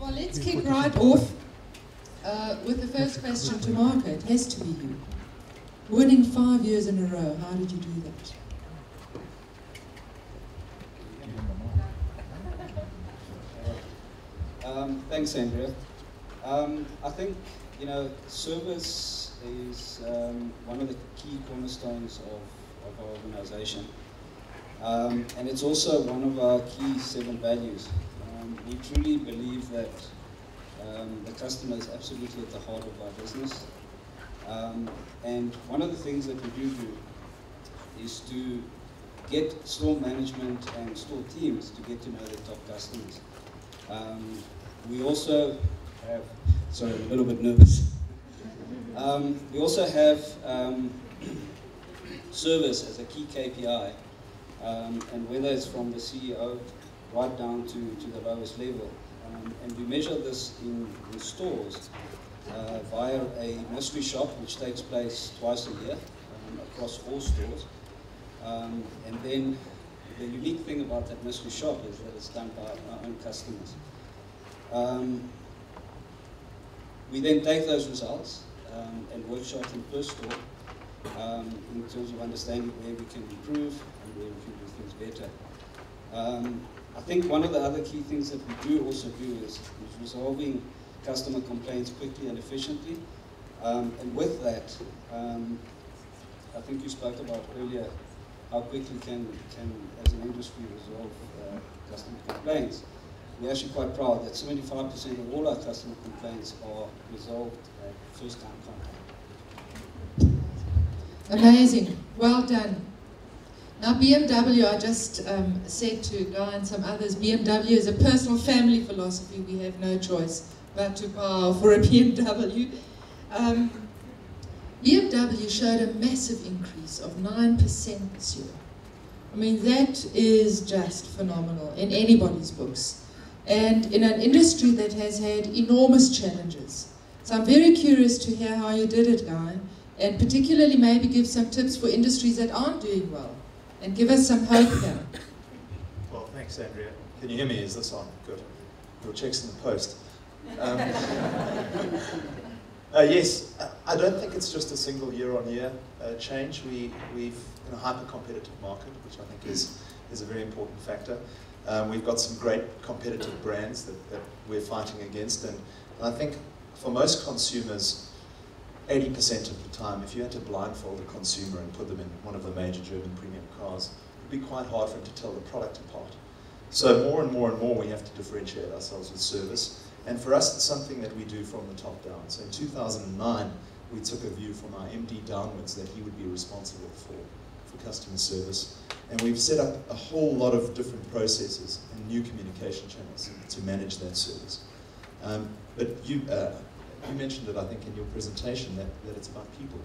Well, let's kick right off with the first question to Marco. It has to be you. Winning 5 years in a row, how did you do that? Thanks, Andrea. I think, service is one of the key cornerstones of our organization. And it's also one of our key 7 values. We truly believe that the customer is absolutely at the heart of our business. And one of the things that we do is to get store management and store teams to get to know their top customers. We also have, sorry, I'm a little bit nervous. We also have service as a key KPI, and whether it's from the CEO right down to the lowest level. And we measure this in stores via a mystery shop, which takes place twice a year across all stores. And then the unique thing about that mystery shop is that it's done by our own customers. We then take those results and workshop them per store in terms of understanding where we can improve and where we can do things better. I think one of the other key things that we do is resolving customer complaints quickly and efficiently. And with that, I think you spoke about earlier how quickly can as an industry, resolve customer complaints. We're actually quite proud that 75% of all our customer complaints are resolved at first-time contact. Amazing. Well done. Now BMW, I just said to Guy and some others, BMW is a personal family philosophy. We have no choice but to bow for a BMW. BMW showed a massive increase of 9% this year. I mean, that is just phenomenal in anybody's books. And in an industry that has had enormous challenges. So I'm very curious to hear how you did it, Guy, and particularly maybe give some tips for industries that aren't doing well, and give us some hope here. Well, thanks, Andrea. Can you hear me? Is this on? Good. Your check's in the post. Yes, I don't think it's just a single year-on-year change. We've in a hyper-competitive market, which I think is a very important factor. We've got some great competitive brands that we're fighting against, and I think for most consumers, 80% of the time, if you had to blindfold a consumer and put them in one of the major German premium cars, it would be quite hard for them to tell the product apart. So more and more and more we have to differentiate ourselves with service, and for us it's something that we do from the top down. So in 2009, we took a view from our MD downwards that he would be responsible for customer service. And we've set up a whole lot of different processes and new communication channels to manage that service. But you mentioned it, I think, in your presentation, that it's about people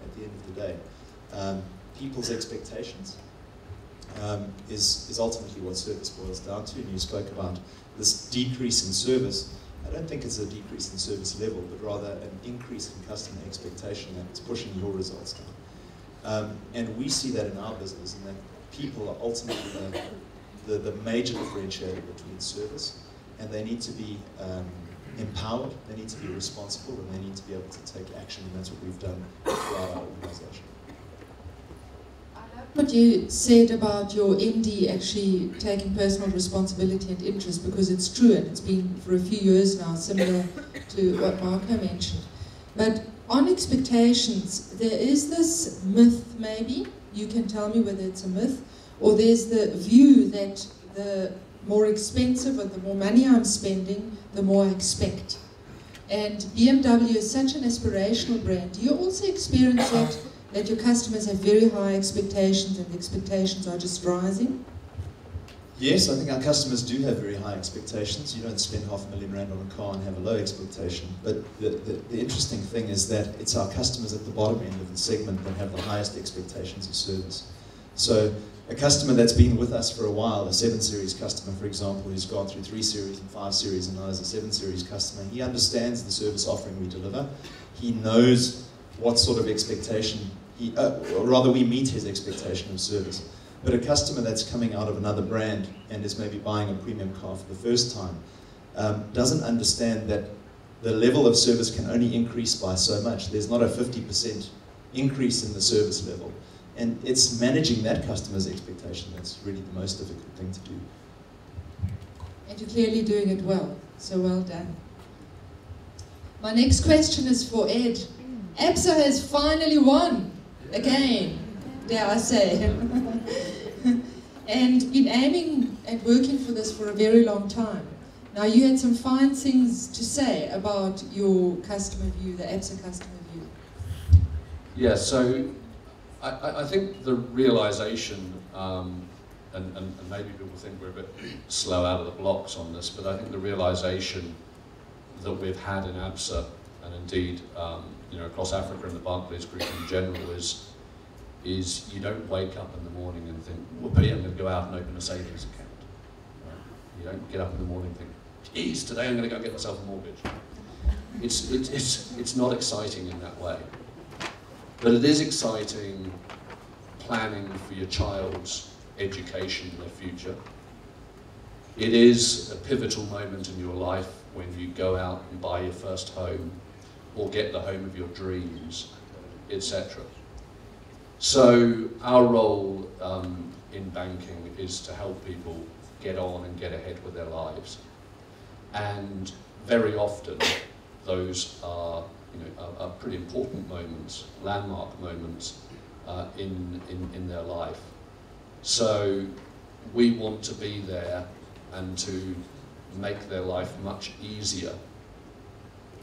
at the end of the day. People's expectations is ultimately what service boils down to. And you spoke about this decrease in service. I don't think it's a decrease in service level, but rather an increase in customer expectation that's pushing your results down. And we see that in our business, and that people are ultimately the major differentiator between service, and they need to be empowered, they need to be responsible, and they need to be able to take action, and that's what we've done throughout our organization. I love what you said about your MD actually taking personal responsibility and interest, because it's true, and it's been for a few years now, similar to what Marco mentioned. But on expectations, there is this myth, maybe, you can tell me whether it's a myth, or there's the view that the more expensive or the more money I'm spending, the more I expect. And BMW is such an aspirational brand. Do you also experience that your customers have very high expectations and the expectations are just rising? Yes, I think our customers do have very high expectations. You don't spend R500,000 on a car and have a low expectation. But the interesting thing is that it's our customers at the bottom end of the segment that have the highest expectations of service. So a customer that's been with us for a while, a 7 Series customer, for example, who's gone through 3 Series and 5 Series and now is a 7 Series customer, he understands the service offering we deliver. He knows what sort of expectation, or rather we meet his expectation of service. But a customer that's coming out of another brand and is maybe buying a premium car for the first time, doesn't understand that the level of service can only increase by so much. There's not a 50% increase in the service level. And it's managing that customer's expectation that's really the most difficult thing to do. And you're clearly doing it well, so well done. My next question is for Ed. Absa has finally won, again, dare I say. And been aiming at working for this for a very long time. Now you had some fine things to say about your customer view, the Absa customer view. Yeah, so I think the realization, and maybe people think we're a bit slow out of the blocks on this, but I think the realization that we've had in Absa, and indeed across Africa and the Barclays Group in general, is you don't wake up in the morning and think, whoopee, I'm going to go out and open a savings account. Right? You don't get up in the morning and think, geez, today I'm going to go get myself a mortgage. It's not exciting in that way. But it is exciting planning for your child's education in their future. It is a pivotal moment in your life when you go out and buy your first home or get the home of your dreams, etc. So our role in banking is to help people get on and get ahead with their lives. And very often those are pretty important moments, landmark moments in their life. So we want to be there and to make their life much easier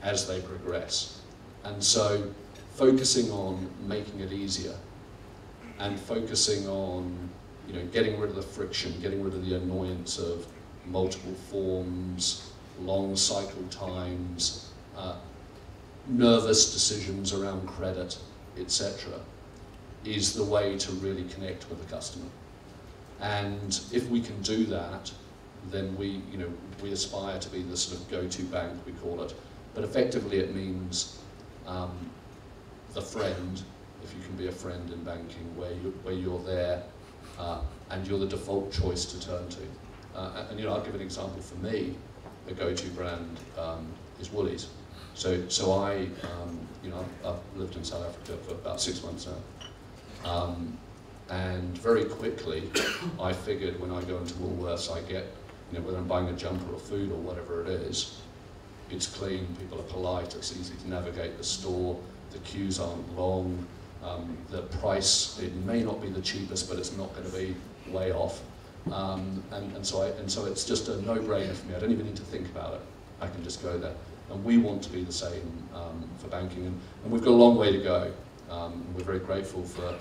as they progress. And so focusing on making it easier and focusing on getting rid of the friction, getting rid of the annoyance of multiple forms, long cycle times, nervous decisions around credit, etc., is the way to really connect with the customer. And if we can do that, then we aspire to be the sort of go-to bank, we call it. But effectively it means the friend, if you can be a friend in banking, where you're there and you're the default choice to turn to. And I'll give an example. For me, a go-to brand is Woolies. So I've lived in South Africa for about 6 months now. And very quickly, I figured when I go into Woolworths, I get, whether I'm buying a jumper or food or whatever it is, it's clean, people are polite, it's easy to navigate the store, the queues aren't long, the price, it may not be the cheapest, but it's not going to be way off. And so it's just a no-brainer for me. I don't even need to think about it. I can just go there. And we want to be the same for banking, and we've got a long way to go. We're very grateful for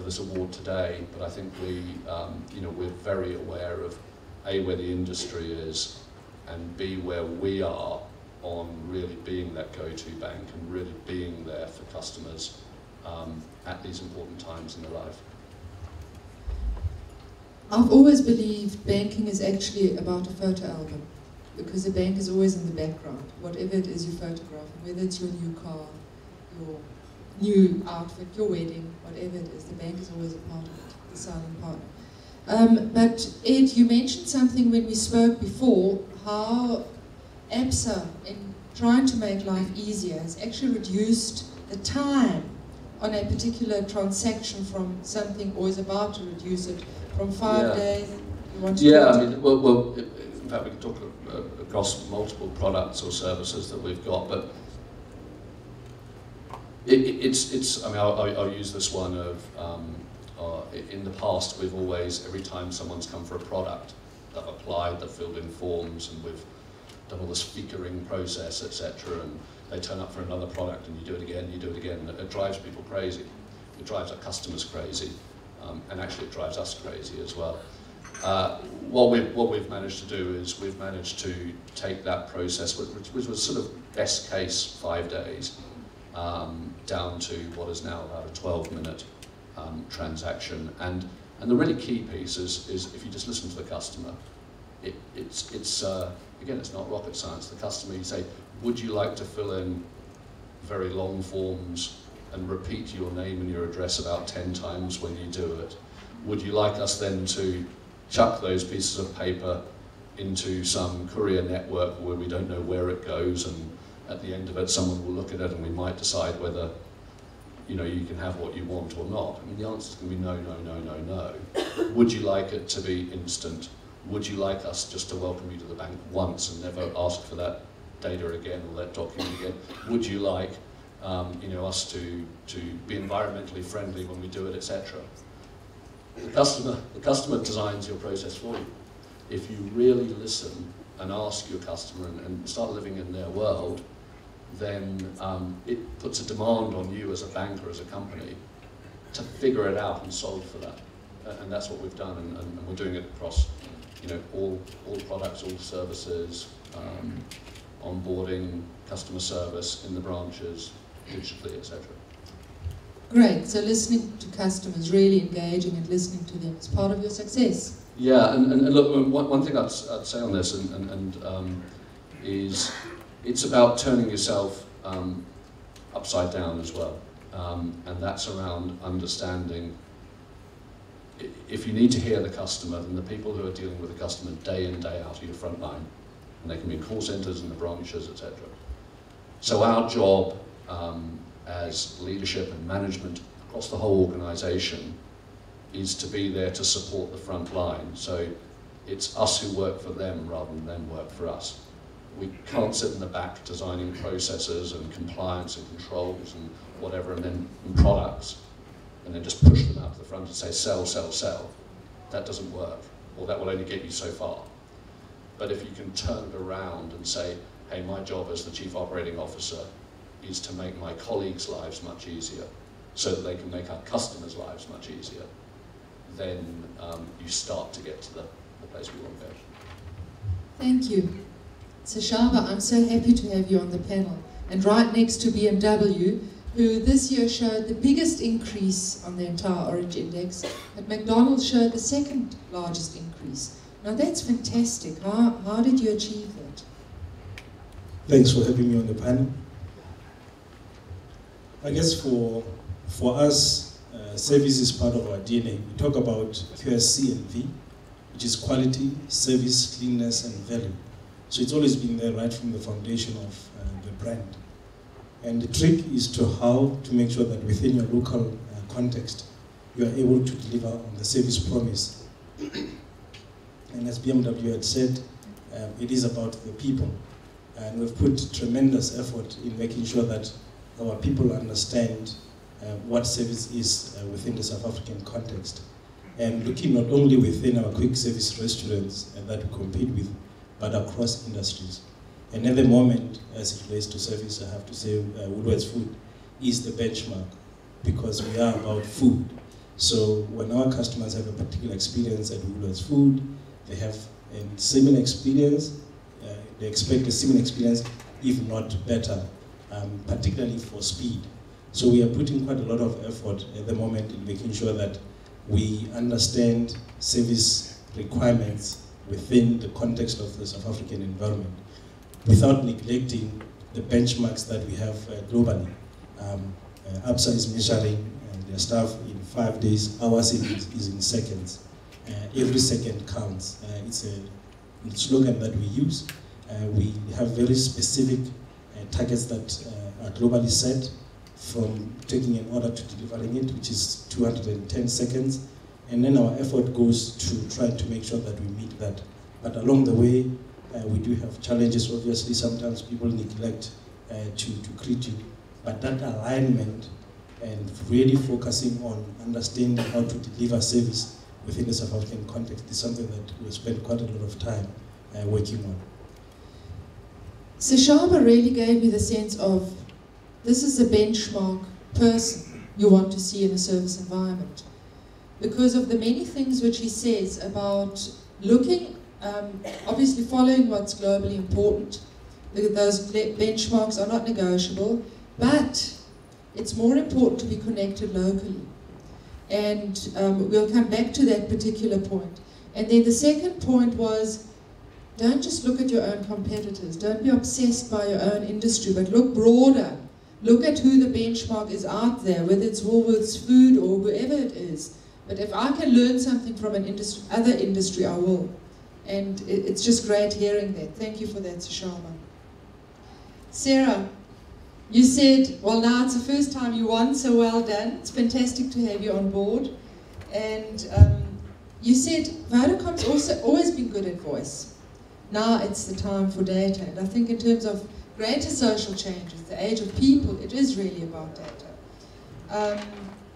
this award today, but I think we're very aware of A, where the industry is, and B, where we are on really being that go-to bank and really being there for customers at these important times in their life. I've always believed banking is actually about a photo album, because the bank is always in the background, whatever it is you photograph, whether it's your new car, your new outfit, your wedding, whatever it is, the bank is always a part of it, the silent partner. But Ed, you mentioned something when we spoke before, how Absa, in trying to make life easier, has actually reduced the time on a particular transaction from something, or is about to reduce it from 5 days. You want to well, in fact, we can talk across multiple products or services that we've got, but I'll use this one of, in the past, we've always, every time someone's come for a product, they've applied, they've filled in forms, and we've done all this figuring process, etc., and they turn up for another product, and you do it again, it drives people crazy. It drives our customers crazy, and actually it drives us crazy as well. What we've managed to do is we've managed to take that process, which was sort of best case 5 days, down to what is now about a 12-minute transaction. And the really key piece is if you just listen to the customer, again, it's not rocket science. The customer, you say, would you like to fill in very long forms and repeat your name and your address about 10 times when you do it? Would you like us then to chuck those pieces of paper into some courier network where we don't know where it goes, and at the end of it someone will look at it and we might decide whether, you know, you can have what you want or not. I mean, the answer is going to be no, no, no, no, no. Would you like it to be instant? Would you like us just to welcome you to the bank once and never ask for that data again or that document again? Would you like you know, us to be environmentally friendly when we do it, etc.? The customer designs your process for you. If you really listen and ask your customer and start living in their world, then it puts a demand on you as a bank or as a company to figure it out and solve for that. And that's what we've done, and we're doing it across, you know, all products, all services, onboarding, customer service in the branches, digitally, etc. Great, so listening to customers, really engaging and listening to them is part of your success. Yeah, and look, one thing I'd say on this is it's about turning yourself upside down as well, and that's around understanding. If you need to hear the customer, then the people who are dealing with the customer day in, day out are your front line, and they can be in call centres and the branches, etc. So our job as leadership and management across the whole organisation is to be there to support the front line. So it's us who work for them rather than them work for us. We can't sit in the back designing processes and compliance and controls and whatever, and then products, and then just push them out to the front and say sell, sell, sell. That doesn't work, or that will only get you so far. But if you can turn it around and say, hey, my job as the Chief Operating Officer is to make my colleagues' lives much easier so that they can make our customers' lives much easier, then you start to get to the place we want to go. Thank you. Sechaba, I'm so happy to have you on the panel. And right next to BMW, who this year showed the biggest increase on the entire Orange Index, but McDonald showed the second largest increase. Now that's fantastic. How did you achieve that? Thanks for having me on the panel. I guess for us, service is part of our DNA. We talk about QSC and V, which is quality, service, cleanness, and value. So it's always been there right from the foundation of the brand. And the trick is to how to make sure that within your local context, you are able to deliver on the service promise. And as BMW had said, it is about the people. And we've put tremendous effort in making sure that our people understand what service is within the South African context. And looking not only within our quick service restaurants that we compete with, but across industries. And at the moment, as it relates to service, I have to say Woolworths Food is the benchmark because we are about food. So when our customers have a particular experience at Woolworths Food, they have a similar experience, they expect a similar experience, if not better, particularly for speed. So we are putting quite a lot of effort at the moment in making sure that we understand service requirements within the context of the South African environment, without neglecting the benchmarks that we have globally. ABSA is measuring their staff in 5 days, ours is in seconds. Every second counts. It's a slogan that we use. We have very specific targets that are globally set, from taking an order to delivering it, which is 210 seconds. And then our effort goes to try to make sure that we meet that. But along the way, we do have challenges. Obviously, sometimes people neglect to greet you. But that alignment and really focusing on understanding how to deliver service within the South African context is something that we spend quite a lot of time working on. Sechaba really gave me the sense of this is a benchmark person you want to see in a service environment, because of the many things which he says about looking, obviously following what's globally important. Those benchmarks are not negotiable, but it's more important to be connected locally. And we'll come back to that particular point. And then the second point was, don't just look at your own competitors. Don't be obsessed by your own industry, but look broader. Look at who the benchmark is out there, whether it's Woolworths Food or whoever it is. But if I can learn something from an industry, other industry, I will. And it's just great hearing that. Thank you for that, Sechaba. Sarah, you said, well, now it's the first time you won, so well done. It's fantastic to have you on board. And you said Vodacom's also always been good at voice. Now it's the time for data. And I think in terms of greater social changes, the age of people, it is really about data.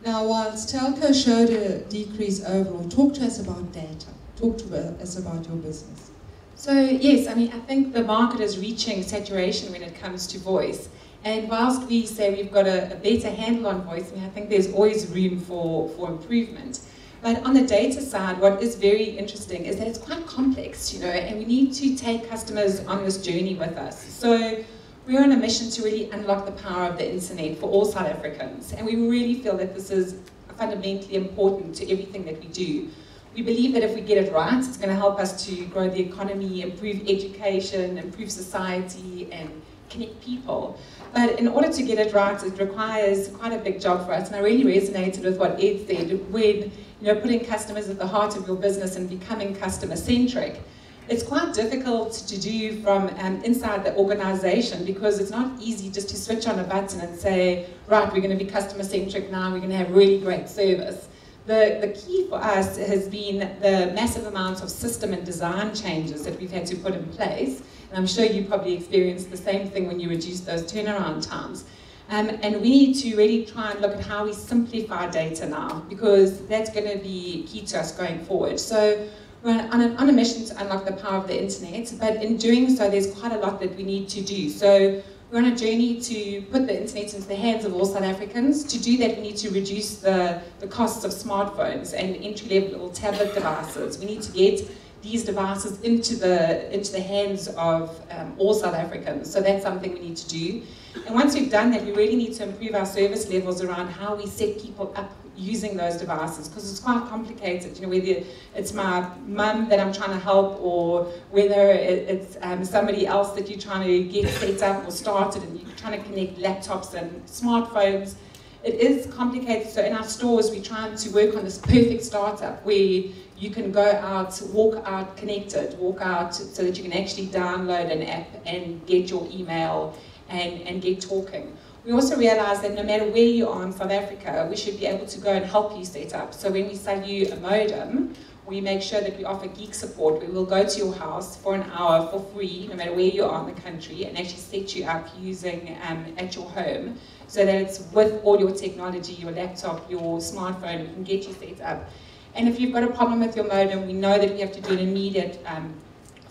Now, whilst telco showed a decrease overall, talk to us about data. Talk to us about your business. So yes, I mean, I think the market is reaching saturation when it comes to voice. And whilst we say we've got a better handle on voice, I mean, I think there's always room for improvement. But on the data side, what is very interesting is that it's quite complex, you know, and we need to take customers on this journey with us. So we're on a mission to really unlock the power of the internet for all South Africans. And we really feel that this is fundamentally important to everything that we do. We believe that if we get it right, it's going to help us to grow the economy, improve education, improve society, and connect people. But in order to get it right, it requires quite a big job for us. And I really resonated with what Ed said, when, you know, putting customers at the heart of your business and becoming customer-centric. It's quite difficult to do from inside the organization, because it's not easy just to switch on a button and say, right, we're going to be customer-centric now, we're going to have really great service. The key for us has been the massive amounts of system and design changes that we've had to put in place. And I'm sure you probably experienced the same thing when you reduced those turnaround times. And we need to really try and look at how we simplify data now, because that's going to be key to us going forward. So we're on a mission to unlock the power of the internet, but in doing so, there's quite a lot that we need to do. So we're on a journey to put the internet into the hands of all South Africans. To do that, we need to reduce the costs of smartphones and entry-level tablet devices. We need to get these devices into the hands of all South Africans. So that's something we need to do. And once we've done that, we really need to improve our service levels around how we set people up using those devices, because it's quite complicated, you know, whether it's my mum that I'm trying to help, or whether it's somebody else that you're trying to get set up or started, and you're trying to connect laptops and smartphones. It is complicated. So in our stores, we're trying to work on this perfect startup where you can go out, walk out connected, walk out so that you can actually download an app and get your email and get talking. We also realize that no matter where you are in South Africa, we should be able to go and help you set up. So when we sell you a modem, we make sure that we offer geek support. We will go to your house for an hour for free, no matter where you are in the country, and actually set you up using at your home, so that it's with all your technology, your laptop, your smartphone, we can get you set up. And if you've got a problem with your modem, we know that we have to do an immediate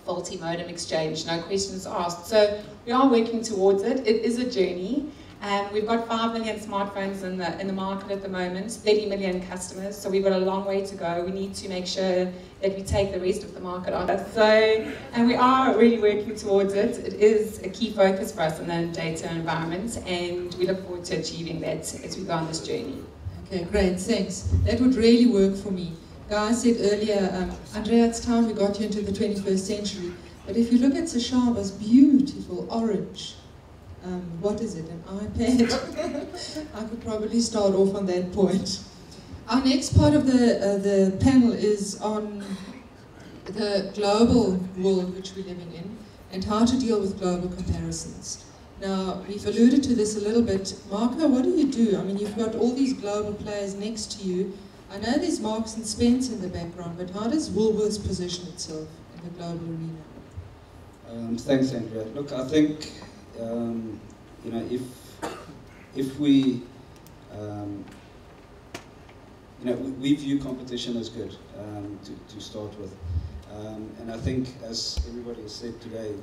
faulty modem exchange, no questions asked. So we are working towards it. It is a journey. We've got 5 million smartphones in the market at the moment, 30 million customers, so we've got a long way to go. We need to make sure that we take the rest of the market on us. And we are really working towards it. It is a key focus for us in the data environment, and we look forward to achieving that as we go on this journey. Okay, great, thanks. That would really work for me. Guy said earlier, Andrea, it's time we got you into the 21st century. But if you look at Sechaba's beautiful orange, what is it, an iPad? I could probably start off on that point. Our next part of the panel is on the global world which we're living in and how to deal with global comparisons. Now, we've alluded to this a little bit. Marco, what do you do? I mean, you've got all these global players next to you. I know there's Marks and Spencer in the background, but how does Woolworths position itself in the global arena? Thanks, Andrea. Look, I think you know, if we you know, we view competition as good to start with, and I think, as everybody has said today,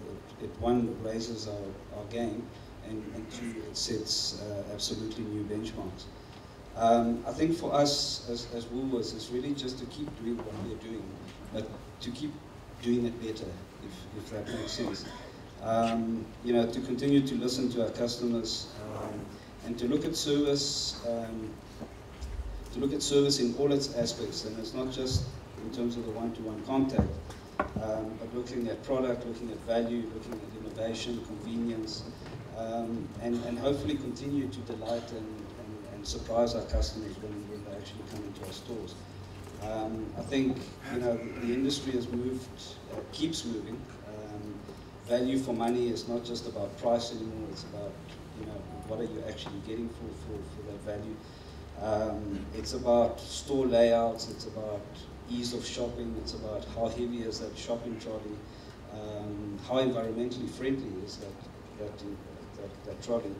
it one raises our game, and two, it sets absolutely new benchmarks. I think for us as Woolworths, it's really just to keep doing what we're doing, but to keep doing it better, if that makes sense. You know, to continue to listen to our customers, and to look at service, in all its aspects, and it's not just in terms of the one-to-one contact, but looking at product, looking at value, looking at innovation, convenience, and hopefully continue to delight and surprise our customers when they actually come into our stores. I think, you know, the industry has moved, keeps moving. Value for money is not just about price anymore, it's about, you know, what are you actually getting for that value. It's about store layouts, it's about ease of shopping, it's about how heavy is that shopping trolley, how environmentally friendly is that trolley.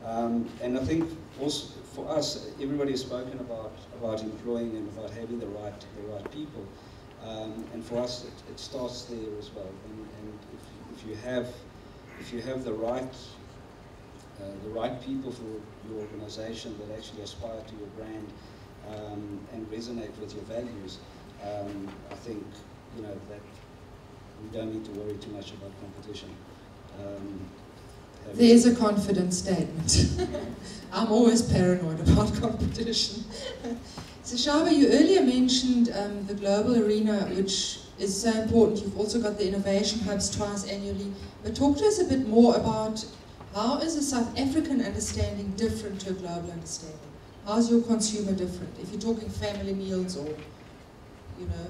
And I think also for us, everybody has spoken about employing and about having the right people. And for us, it starts there as well. And if you have the right people for your organization that actually aspire to your brand and resonate with your values, I think, you know, that we don't need to worry too much about competition. There's a confident statement. I'm always paranoid about competition. Sechaba, you earlier mentioned the global arena, which is so important. You've also got the innovation hubs twice annually. But talk to us a bit more about how is a South African understanding different to a global understanding? How's your consumer different? If you're talking family meals or, you know.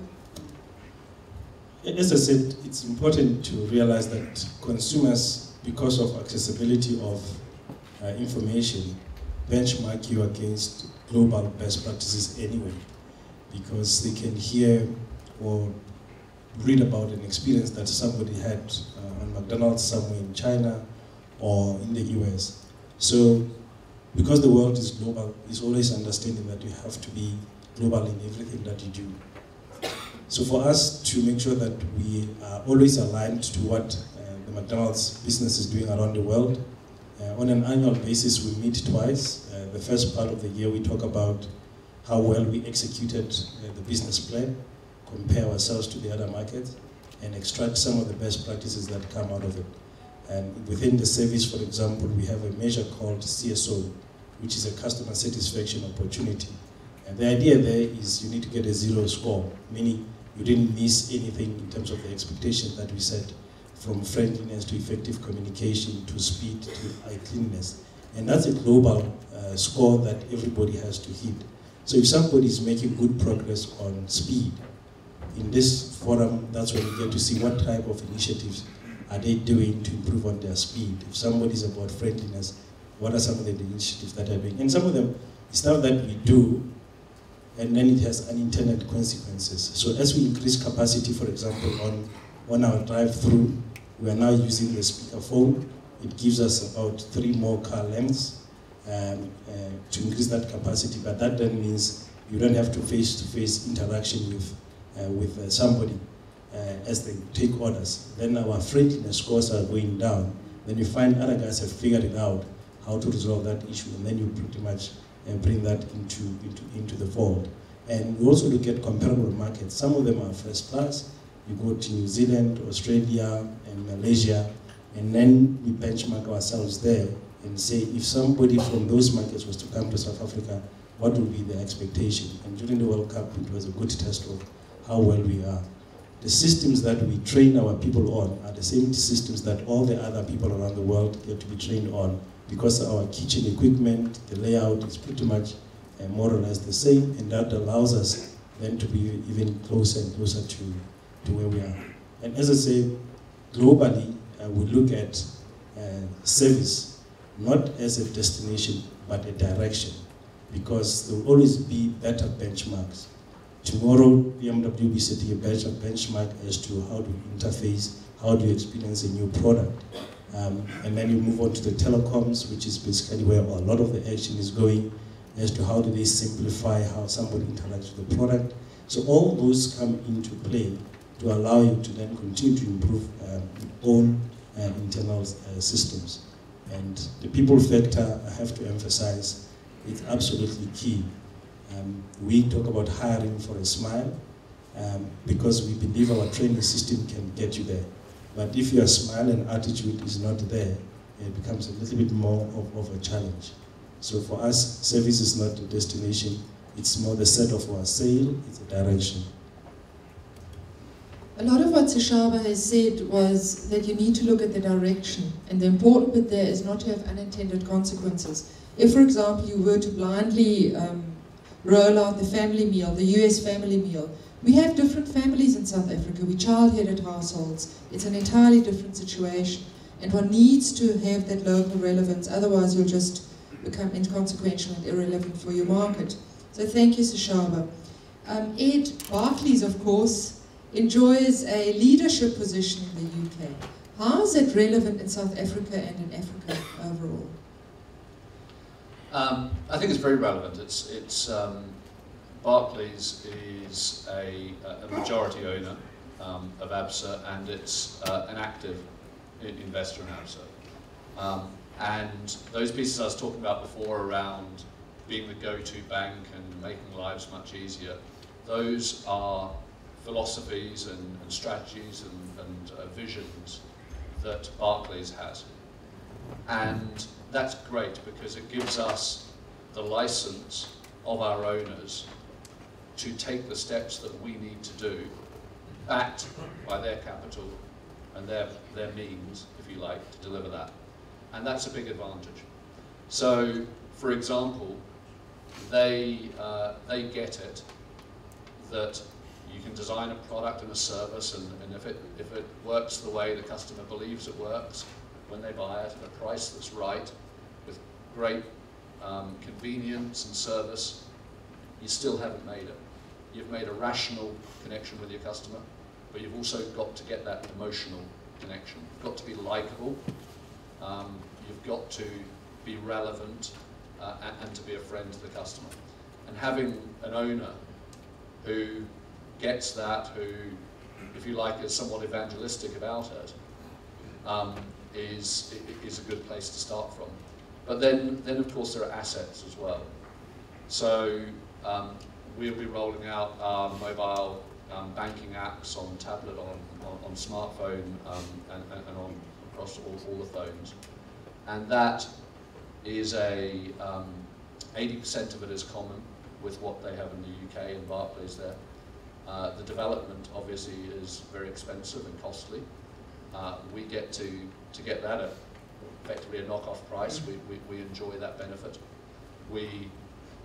As I said, it's important to realize that consumers, because of accessibility of information, benchmark you against global best practices anyway, because they can hear or read about an experience that somebody had on McDonald's somewhere in China or in the US. So, because the world is global, it's always understanding that you have to be global in everything that you do. So for us to make sure that we are always aligned to what the McDonald's business is doing around the world, on an annual basis we meet twice. The first part of the year we talk about how well we executed the business plan, compare ourselves to the other markets, and extract some of the best practices that come out of it. And within the service, for example, we have a measure called CSO, which is a customer satisfaction opportunity. And the idea there is you need to get a 0 score, meaning you didn't miss anything in terms of the expectations that we set, from friendliness to effective communication to speed to cleanliness. And that's a global score that everybody has to hit. So if somebody is making good progress on speed, in this forum, that's when you get to see what type of initiatives are they doing to improve on their speed. If somebody is about friendliness, what are some of the initiatives that are doing? And some of them, stuff that we do, and then it has unintended consequences. So as we increase capacity, for example, on our drive-through, we are now using the speakerphone. It gives us about 3 more car lengths to increase that capacity, but that then means you don't have to face-to-face interaction with somebody as they take orders. Then our friendliness scores are going down. Then you find other guys have figured it out how to resolve that issue, and then you pretty much bring that into the fold. And we also look at comparable markets. Some of them are first class. You go to New Zealand, Australia, and Malaysia, and then we benchmark ourselves there and say, if somebody from those markets was to come to South Africa, what would be the expectation? And during the World Cup, it was a good test of how well we are. The systems that we train our people on are the same systems that all the other people around the world get to be trained on, because our kitchen equipment, the layout is pretty much more or less the same, and that allows us then to be even closer and closer to where we are. And as I say, globally, we look at service not as a destination, but a direction, because there will always be better benchmarks. Tomorrow, BMW will be setting a better benchmark as to how to interface, how do you experience a new product. And then you move on to the telecoms, which is basically where a lot of the action is going, as to how do they simplify how somebody interacts with the product. So all those come into play to allow you to then continue to improve your own internal systems. And the people factor, I have to emphasize, it's absolutely key. We talk about hiring for a smile, because we believe our training system can get you there. But if your smile and attitude is not there, it becomes a little bit more of a challenge. So for us, service is not a destination, it's more the set of our sail, it's a direction. A lot of what Sechaba has said was that you need to look at the direction, and the important bit there is not to have unintended consequences. If, for example, you were to blindly roll out the family meal, the US family meal. We have different families in South Africa. We child-headed households. It's an entirely different situation. And one needs to have that local relevance, otherwise you'll just become inconsequential and irrelevant for your market. So thank you, Sechaba. Ed, Barclays, of course, enjoys a leadership position in the UK. How is it relevant in South Africa and in Africa overall? I think it's very relevant. Barclays is a majority owner of ABSA, and it's an active investor in ABSA. And those pieces I was talking about before around being the go-to bank and making lives much easier, those are philosophies and strategies and visions that Barclays has. And that's great because it gives us the license of our owners to take the steps that we need to do, backed by their capital and their means, if you like, to deliver that. And that's a big advantage. So, for example, they get it that you can design a product and a service, and if it works the way the customer believes it works, when they buy it at a price that's right, with great convenience and service, you still haven't made it. You've made a rational connection with your customer, but you've also got to get that emotional connection. You've got to be likable, you've got to be relevant, and to be a friend to the customer. And having an owner who gets that, who, if you like, is somewhat evangelistic about it, is a good place to start from. But then of course there are assets as well. So we'll be rolling out our mobile banking apps on tablet, on smartphone, and on across all the phones. And that is 80% of it is common with what they have in the UK and Barclays there. The development obviously is very expensive and costly. We get to get that at effectively a knockoff price. We enjoy that benefit. We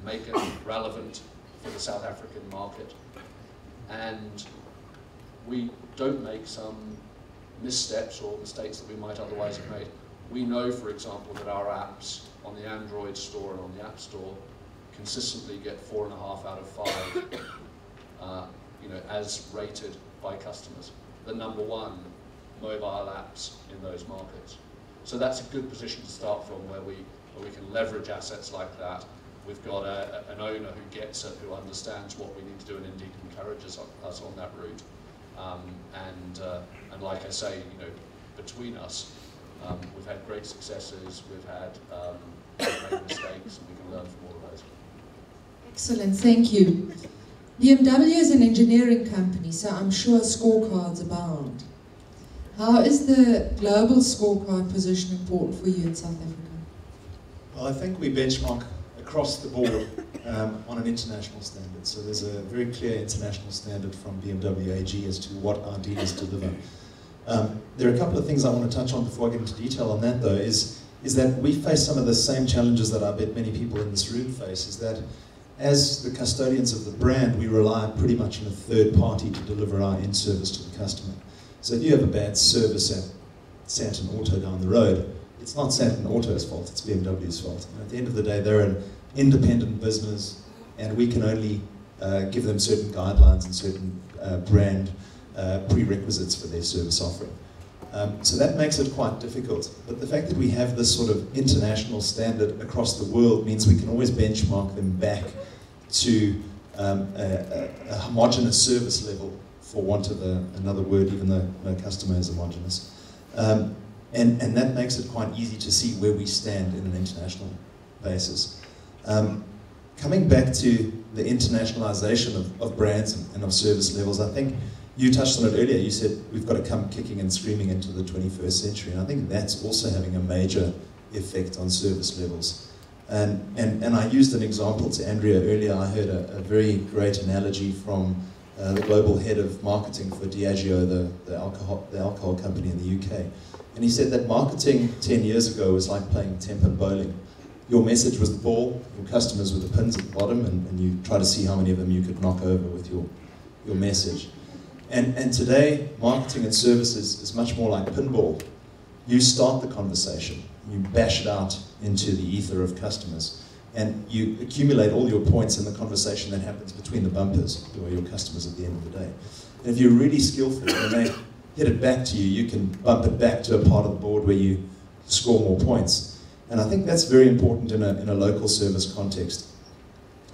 make it relevant for the South African market, and we don't make some missteps or mistakes that we might otherwise have made. We know, for example, that our apps on the Android store and on the App Store consistently get 4.5 out of 5, as rated by customers. The #1 mobile apps in those markets. So that's a good position to start from, where we can leverage assets like that. We've got an owner who gets it, who understands what we need to do, and indeed encourages us on that route. And like I say, between us, we've had great successes, we've had made mistakes, and we can learn from all of those. Excellent, thank you. BMW is an engineering company, so I'm sure scorecards abound. How is the global scorecard position important for you in South Africa? Well, I think we benchmark across the board on an international standard. So there's a very clear international standard from BMW AG as to what our dealers deliver. There are a couple of things I want to touch on before I get into detail on that, though, is that we face some of the same challenges that I bet many people in this room face, is that as the custodians of the brand, we rely pretty much on a third party to deliver our end service to the customer. So if you have a bad service at Santon Auto down the road, it's not Santon Auto's fault, it's BMW's fault. And at the end of the day, they're an independent business, and we can only give them certain guidelines and certain brand prerequisites for their service offering. So that makes it quite difficult. But the fact that we have this sort of international standard across the world means we can always benchmark them back to a homogeneous service level, for want of another word, even though no customer is homogeneous. And that makes it quite easy to see where we stand in an international basis. Coming back to the internationalization of brands and of service levels, I think you touched on it earlier. You said we've got to come kicking and screaming into the 21st century, and I think that's also having a major effect on service levels. And I used an example to Andrea earlier. I heard a very great analogy from the global head of marketing for Diageo, the alcohol company in the UK. And he said that marketing 10 years ago was like playing temper bowling. your message was the ball, your customers were the pins at the bottom, and you try to see how many of them you could knock over with your message. And today, marketing and services is much more like pinball. You start the conversation, you bash it out into the ether of customers, and you accumulate all your points in the conversation that happens between the bumpers, who are your customers at the end of the day. And if you're really skillful, when they hit it back to you, you can bump it back to a part of the board where you score more points. And I think that's very important in a local service context.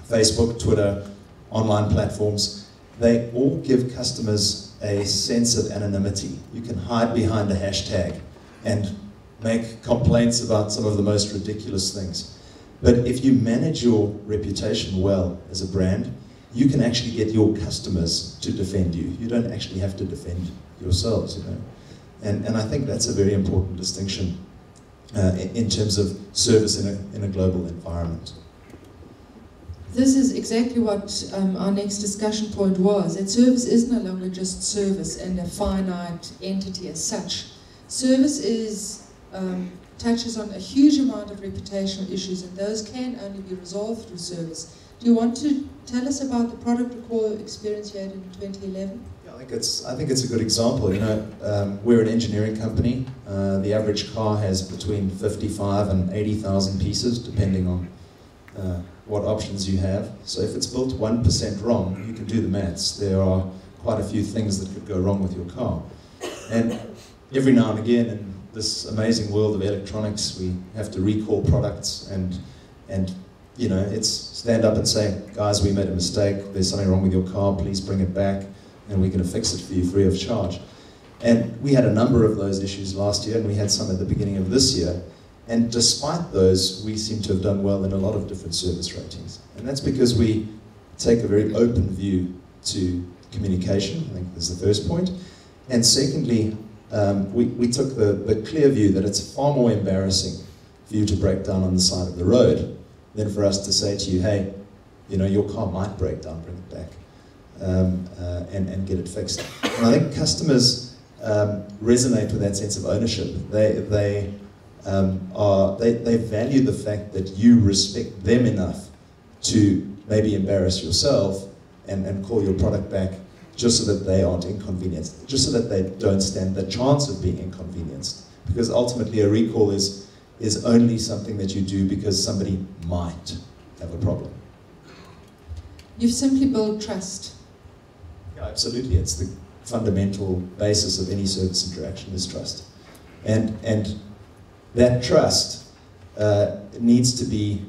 Facebook, Twitter, online platforms, they all give customers a sense of anonymity. You can hide behind a hashtag and make complaints about some of the most ridiculous things. But if you manage your reputation well as a brand, you can actually get your customers to defend you. You don't actually have to defend yourselves, you know. And I think that's a very important distinction in terms of service in a global environment. This is exactly what our next discussion point was, that service is no longer just service and a finite entity as such. Service touches on a huge amount of reputational issues, and those can only be resolved through service. Do you want to tell us about the product recall experience you had in 2011? Yeah, I think it's a good example. You know, we're an engineering company. The average car has between 55 and 80,000 pieces, depending on what options you have. So if it's built 1% wrong, you can do the maths. There are quite a few things that could go wrong with your car. And every now and again, in this amazing world of electronics, we have to recall products and you know, it's stand up and say, guys, we made a mistake, there's something wrong with your car, please bring it back, and we're going to fix it for you free of charge. And we had a number of those issues last year, and we had some at the beginning of this year. And despite those, we seem to have done well in a lot of different service ratings. And that's because we take a very open view to communication. I think that's the first point. And secondly, we took the clear view that it's far more embarrassing for you to break down on the side of the road than for us to say to you, hey, you know, your car might break down, bring it back, and get it fixed. And I think customers resonate with that sense of ownership. They value the fact that you respect them enough to maybe embarrass yourself and call your product back just so that they aren't inconvenienced, just so that they don't stand the chance of being inconvenienced. Because ultimately a recall is only something that you do because somebody might have a problem. You've simply built trust. Yeah, absolutely. It's the fundamental basis of any service interaction is trust. And that trust needs to be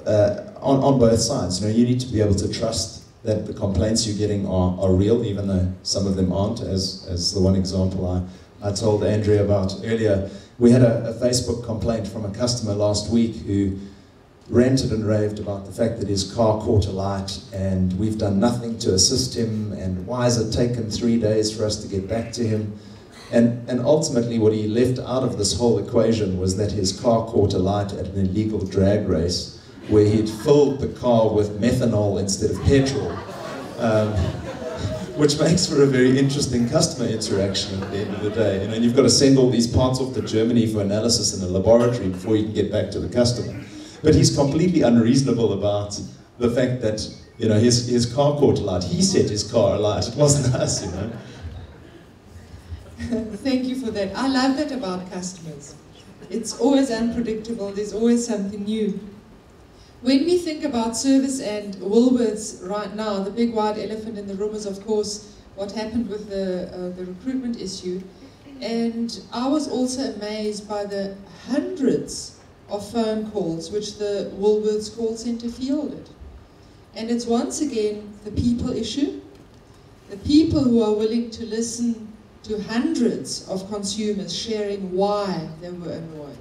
on both sides. You know, you need to be able to trust that the complaints you're getting are real, even though some of them aren't, as the one example I told Andrea about earlier. We had a Facebook complaint from a customer last week who ranted and raved about the fact that his car caught a light and we've done nothing to assist him, and why has it taken 3 days for us to get back to him? And ultimately what he left out of this whole equation was that his car caught a light at an illegal drag race where he'd filled the car with methanol instead of petrol, which makes for a very interesting customer interaction at the end of the day. You know, and you've got to send all these parts off to Germany for analysis in a laboratory before you can get back to the customer. But he's completely unreasonable about the fact that, you know, his car caught a light. He set his car alight. It wasn't us, you know. Thank you for that. I love that about customers. It's always unpredictable. There's always something new. When we think about service and Woolworths right now, the big white elephant in the room is, of course, what happened with the recruitment issue. And I was also amazed by the hundreds of phone calls which the Woolworths call centre fielded. And it's once again the people issue, the people who are willing to listen to hundreds of consumers sharing why they were annoyed.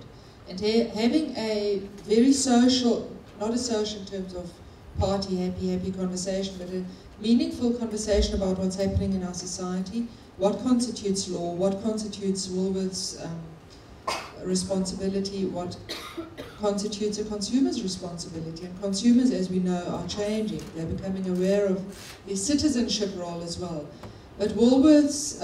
And having a very social, not a social in terms of party, happy conversation, but a meaningful conversation about what's happening in our society, what constitutes law, what constitutes Woolworths' responsibility, what constitutes a consumer's responsibility. And consumers, as we know, are changing. They're becoming aware of their citizenship role as well. But Woolworths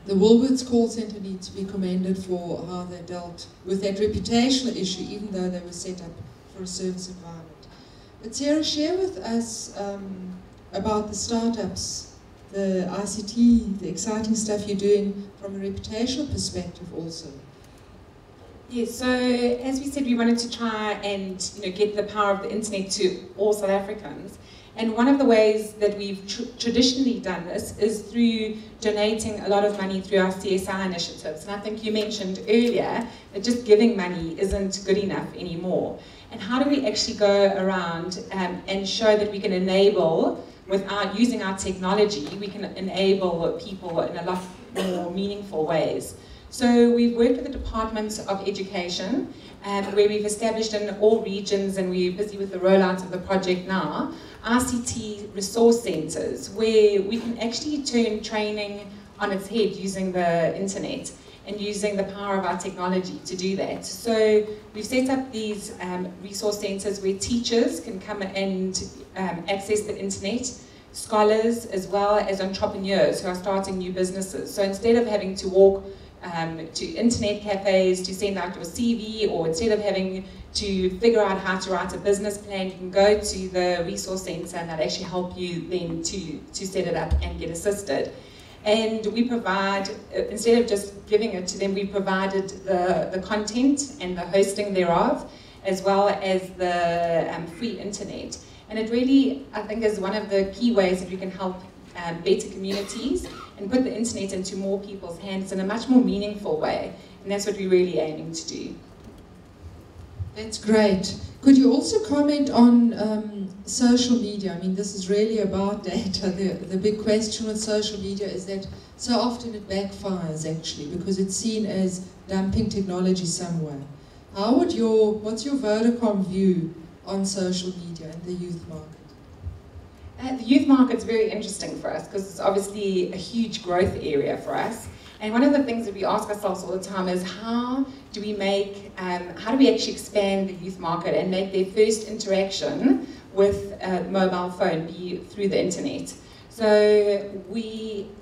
the Woolworths call centre needs to be commended for how they dealt with that reputational issue, even though they were set up for a service environment. But Sarah, share with us about the startups, the ICT, the exciting stuff you're doing from a reputational perspective also. Yes, so as we said, we wanted to try and get the power of the internet to all South Africans. And one of the ways that we've traditionally done this is through donating a lot of money through our CSI initiatives. And I think you mentioned earlier that just giving money isn't good enough anymore. And how do we actually go around and show that we can enable, using our technology, we can enable people in a lot more meaningful ways. So we've worked with the Department of Education, where we've established in all regions, and we're busy with the rollout of the project now, ICT resource centres, where we can actually turn training on its head using the internet and using the power of our technology to do that. So we've set up these resource centres where teachers can come and access the internet, scholars as well as entrepreneurs who are starting new businesses. So instead of having to walk to internet cafes to send out your CV, or instead of having to figure out how to write a business plan, you can go to the resource centre and they'll actually help you then to set it up and get assisted. And we provide, instead of just giving it to them, we provided the content and the hosting thereof, as well as the free internet. And it really, I think, is one of the key ways that we can help better communities and put the internet into more people's hands in a much more meaningful way. And that's what we're really aiming to do. That's great. Could you also comment on social media? I mean, this is really about data. The big question with social media is that so often it backfires, actually, because it's seen as dumping technology somewhere. What's your Vodacom view on social media and the youth market? The youth market's very interesting for us because it's obviously a huge growth area for us. And one of the things that we ask ourselves all the time is how do we actually expand the youth market and make their first interaction with a mobile phone be through the internet? So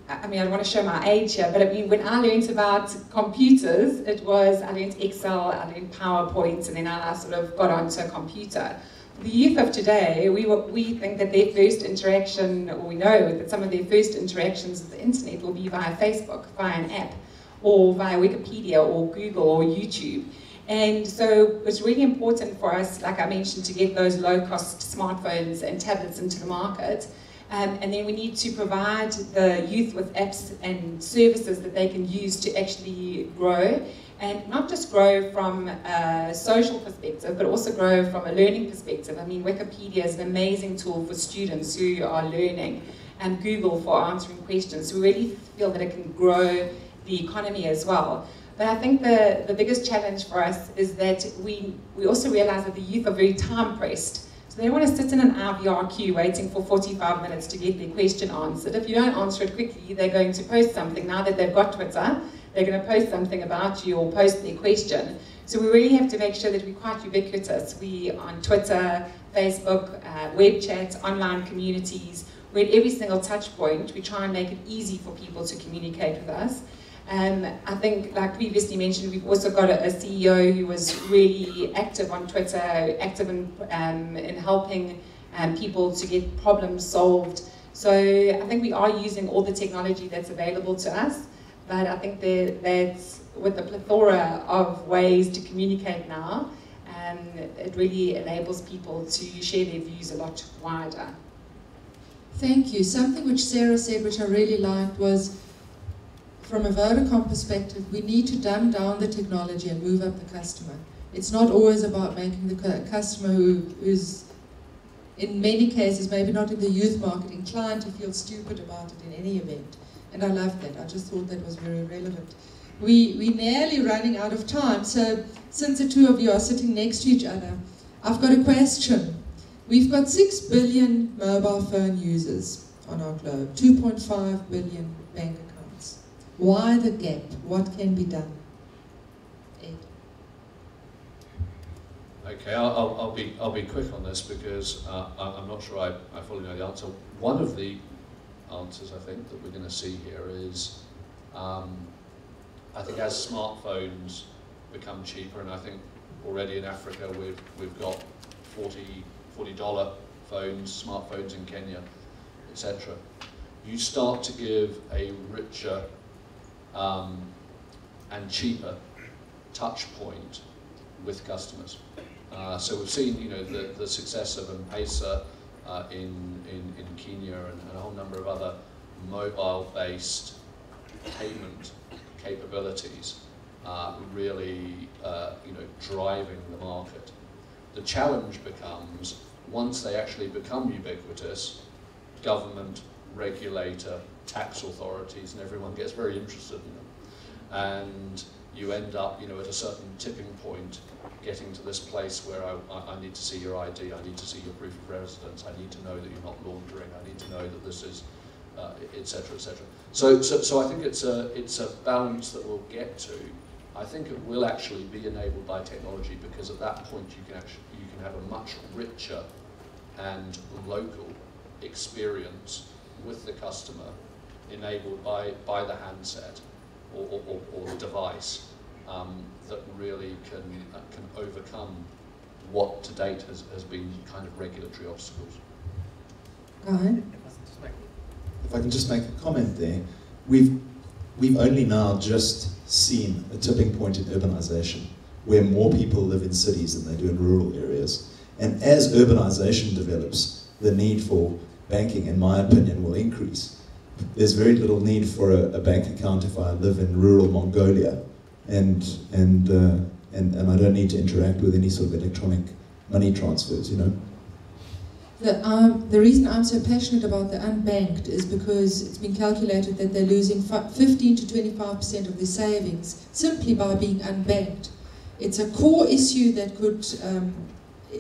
I don't want to show my age here, but I mean, when I learned about computers, I learned Excel, I learned PowerPoint, and then I sort of got onto a computer. The youth of today, we think that their first interaction, or we know that some of their first interactions with the internet will be via Facebook, via an app, or via Wikipedia, or Google, or YouTube. And so it's really important for us, like I mentioned, to get those low-cost smartphones and tablets into the market. And then we need to provide the youth with apps and services that they can use to actually grow. And not just grow from a social perspective, but also grow from a learning perspective. I mean, Wikipedia is an amazing tool for students who are learning, and Google for answering questions. So we really feel that it can grow the economy as well. But I think the biggest challenge for us is that we also realize that the youth are very time pressed. So they don't want to sit in an IVR queue waiting for 45 minutes to get their question answered. If you don't answer it quickly, they're going to post something. Now that they've got Twitter, they're going to post something about you or post their question. So we really have to make sure that we're quite ubiquitous. We on Twitter, Facebook, web chats, online communities. We're at every single touch point. We try and make it easy for people to communicate with us. I think, like previously mentioned, we've also got a CEO who was really active on Twitter, active in helping people to get problems solved. So I think we are using all the technology that's available to us. But I think that with the plethora of ways to communicate now, it really enables people to share their views a lot wider. Thank you. Something which Sarah said, which I really liked, was from a Vodacom perspective, we need to dumb down the technology and move up the customer. It's not always about making the customer who's, in many cases, maybe not in the youth market, inclined to feel stupid about it in any event. And I loved that. I just thought that was very relevant. We're nearly running out of time, so since the two of you are sitting next to each other, I've got a question. We've got 6 billion mobile phone users on our globe, 2.5 billion bank accounts. Why the gap? What can be done? Ed? Okay, I'll be quick on this because I'm not sure I fully know the answer. One of the answers I think that we're going to see here is I think as smartphones become cheaper, and I think already in Africa we've got $40 phones, smartphones in Kenya, etc. You start to give a richer and cheaper touch point with customers. So we've seen, you know, the success of M-Pesa in Kenya and a whole number of other mobile-based payment capabilities really, you know, driving the market. The challenge becomes, once they actually become ubiquitous, government, regulator, tax authorities, and everyone gets very interested in them. And you end up, you know, at a certain tipping point, getting to this place where I need to see your ID, I need to see your proof of residence, I need to know that you're not laundering, I need to know that this is, etc., etc. So I think it's a balance that we'll get to. I think it will actually be enabled by technology, because at that point you can have a much richer and local experience with the customer, enabled by the handset or the device, that really can overcome what to date has been kind of regulatory obstacles. Go ahead. If I can just make a comment there, we've only now just seen a tipping point in urbanization, where more people live in cities than they do in rural areas. And as urbanization develops, the need for banking, in my opinion, will increase. There's very little need for a bank account if I live in rural Mongolia, and I don't need to interact with any sort of electronic money transfers, you know. The reason I'm so passionate about the unbanked is because it's been calculated that they're losing 15 to 25% of their savings simply by being unbanked. It's a core issue that could,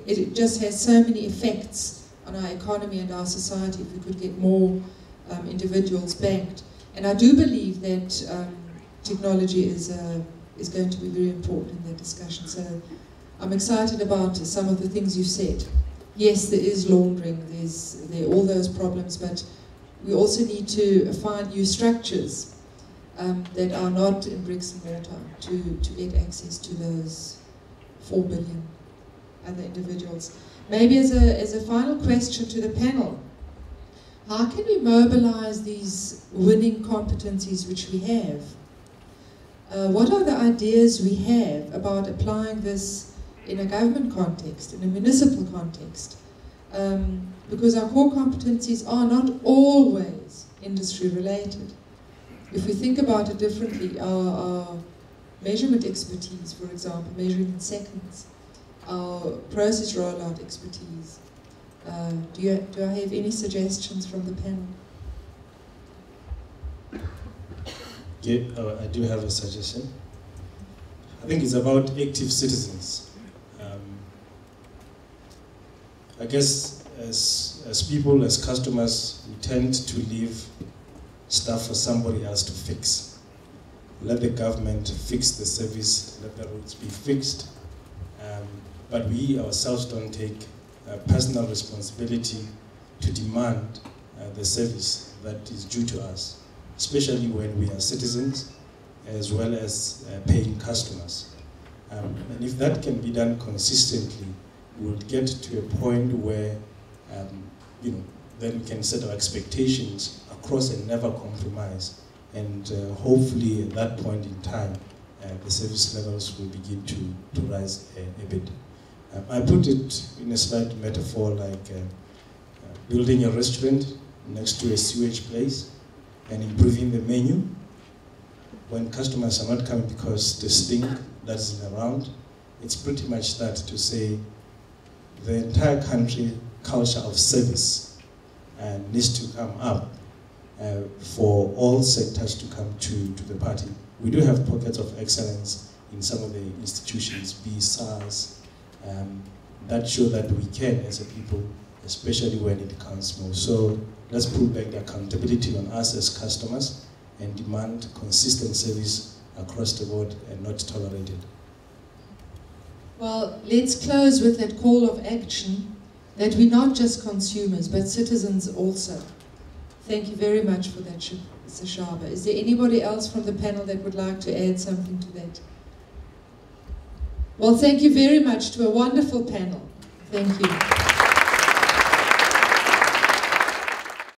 it just has so many effects on our economy and our society if we could get more individuals banked. And I do believe that technology is going to be very important in that discussion. So I'm excited about some of the things you've said. Yes, there is laundering, there are all those problems, but we also need to find new structures that are not in bricks and mortar to get access to those 4 billion other individuals. Maybe as a final question to the panel, how can we mobilize these winning competencies which we have? What are the ideas we have about applying this in a government context, in a municipal context? Because our core competencies are not always industry related. If we think about it differently, our measurement expertise, for example, measuring in seconds, our process rollout expertise. Do I have any suggestions from the panel? Yeah, I do have a suggestion. I think it's about active citizens. I guess as people, as customers, we tend to leave stuff for somebody else to fix. Let the government fix the service, let the roads be fixed, but we ourselves don't take personal responsibility to demand the service that is due to us, especially when we are citizens as well as paying customers. And if that can be done consistently, we'll get to a point where then we can set our expectations across and never compromise. And hopefully at that point in time, the service levels will begin to rise a bit. I put it in a slight metaphor like building a restaurant next to a sewage place and improving the menu. When customers are not coming because the stink that's around, it's pretty much that to say the entire country culture of service needs to come up for all sectors to come to the party. We do have pockets of excellence in some of the institutions, be SARS, that show that we can as a people, especially when it counts more. So let's pull back the accountability on us as customers and demand consistent service across the board and not tolerate it. Well, let's close with that call of action that we're not just consumers, but citizens also. Thank you very much for that, Sechaba. Is there anybody else from the panel that would like to add something to that? Well, thank you very much to a wonderful panel. Thank you.